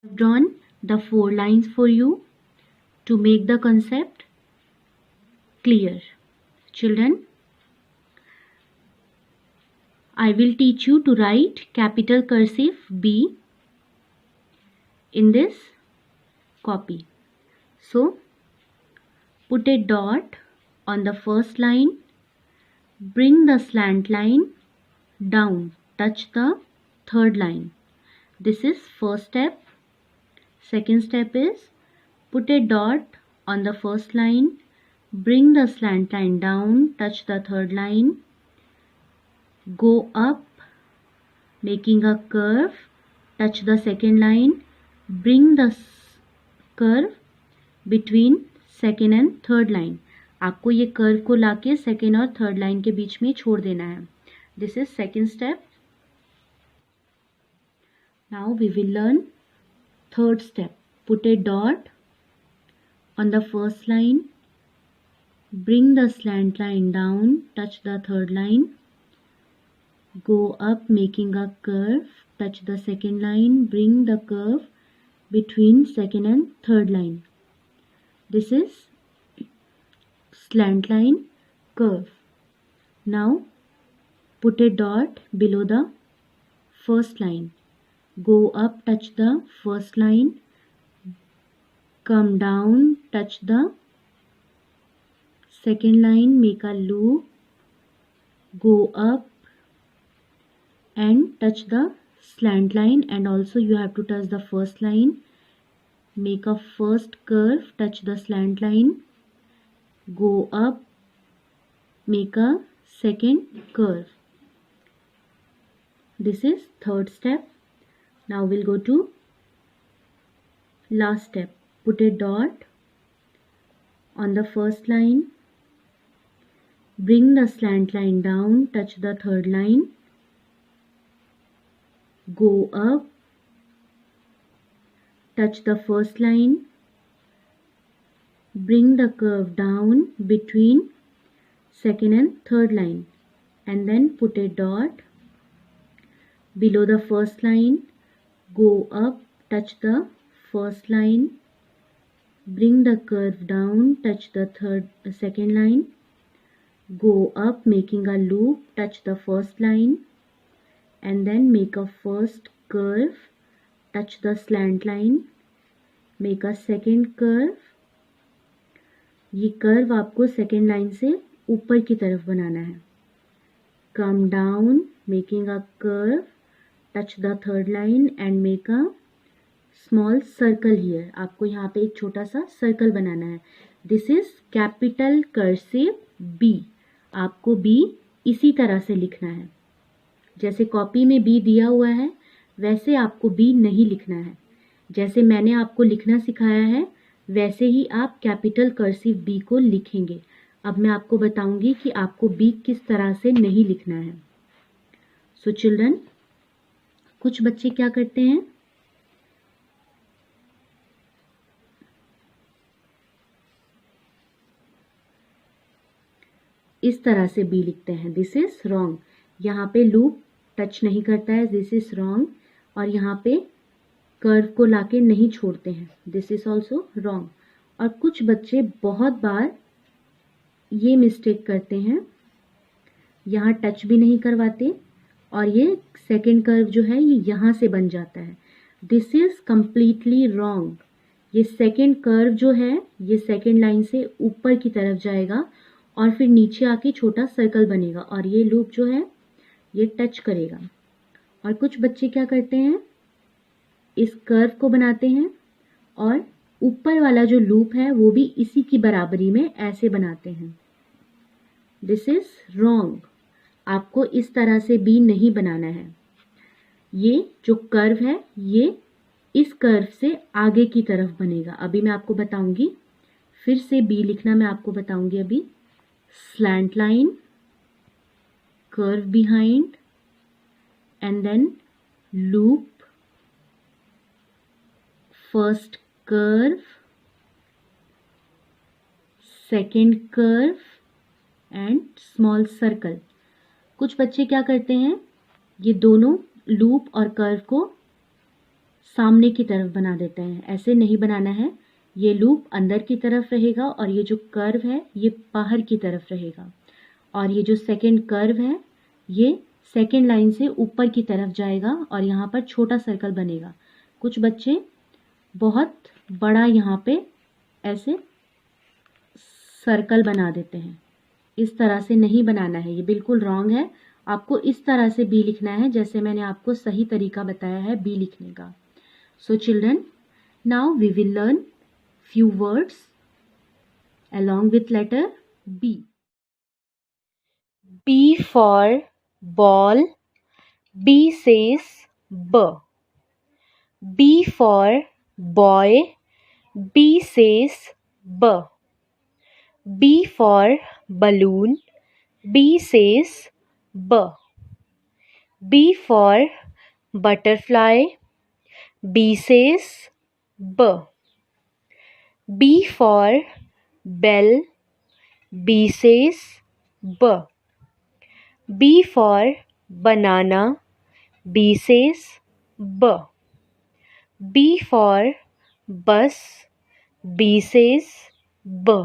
I've drawn the 4 lines for you to make the concept clear. Children, I will teach you to write capital cursive B in this copy. So, put a dot on the first line, bring the slant line down, touch the third line. This is first step. Second step is put a dot on the first line, bring the slant line down, touch the third line, go up making a curve, touch the second line, bring the curve between second and third line. आपको ये curve को लाके second और third line के बीच में छोड़ देना है. This is second step. Now we will learn third step. Put a dot on the first line, bring the slant line down, touch the third line, go up making a curve, touch the second line, bring the curve between second and third line. This is slant line curve. Now put a dot below the first line. Go up, touch the first line, come down, touch the second line, make a loop, go up and touch the slant line, and also you have to touch the first line, make a first curve, touch the slant line, go up, make a second curve. This is third step. Now we'll go to last step. Put a dot on the first line, bring the slant line down, touch the third line, go up, touch the first line, bring the curve down between second and third line, and then put a dot below the first line, go up, touch the first line, bring the curve down, touch the second line, go up making a loop, touch the first line, and then make a first curve, touch the slant line, make a second curve. ये curve आपको second line से ऊपर की तरफ बनाना है. Come down making a curve, touch the third line and make a small circle here. आपको यहाँ पे एक छोटा सा सर्कल बनाना है. This is capital cursive B. आपको B इसी तरह से लिखना है. जैसे कॉपी में B दिया हुआ है वैसे आपको B नहीं लिखना है. जैसे मैंने आपको लिखना सिखाया है वैसे ही आप कैपिटल कर्सिव B को लिखेंगे. अब मैं आपको बताऊंगी कि आपको B किस तरह से नहीं लिखना है. सो चिल्ड्रन, कुछ बच्चे क्या करते हैं, इस तरह से B लिखते हैं. This is wrong. यहाँ पे लूप टच नहीं करता है. This is wrong. और यहाँ पे कर्व को लाके नहीं छोड़ते हैं. This is also wrong. और कुछ बच्चे बहुत बार ये मिस्टेक करते हैं, यहाँ टच भी नहीं करवाते और ये सेकेंड कर्व जो है ये यहाँ से बन जाता है. This is completely wrong. ये सेकेंड कर्व जो है ये सेकेंड लाइन से ऊपर की तरफ जाएगा और फिर नीचे आके छोटा सर्कल बनेगा और ये लूप जो है ये टच करेगा. और कुछ बच्चे क्या करते हैं, इस कर्व को बनाते हैं और ऊपर वाला जो लूप है वो भी इसी की बराबरी में ऐसे बनाते हैं. This is wrong. आपको इस तरह से B नहीं बनाना है. ये जो कर्व है ये इस कर्व से आगे की तरफ बनेगा. अभी मैं आपको बताऊंगी. फिर से B लिखना मैं आपको बताऊंगी अभी. Slant line, curve behind and then loop, first curve, second curve and small circle. कुछ बच्चे क्या करते हैं, ये दोनों लूप और कर्व को सामने की तरफ बना देते हैं, ऐसे नहीं बनाना है। ये लूप अंदर की तरफ रहेगा और ये जो कर्व है ये बाहर की तरफ रहेगा, और ये जो सेकंड कर्व है ये सेकंड लाइन से ऊपर की तरफ जाएगा और यहाँ पर छोटा सर्कल बनेगा। कुछ बच्चे बहुत बड़ा यहाँ पे ऐसे सर्कल बना देते हैं, इस तरह से नहीं बनाना है, ये बिल्कुल रॉन्ग है। आपको इस तरह से बी लिखना है जैसे मैंने आपको सही तरीका बताया है बी लिखने का। So children, now we will learn few words along with letter B. B for ball. B says B. B for boy. B says B. B for balloon. B says B. B for butterfly. B says B. B for bell. B says B. B for banana. B says B. B for bus. B says B.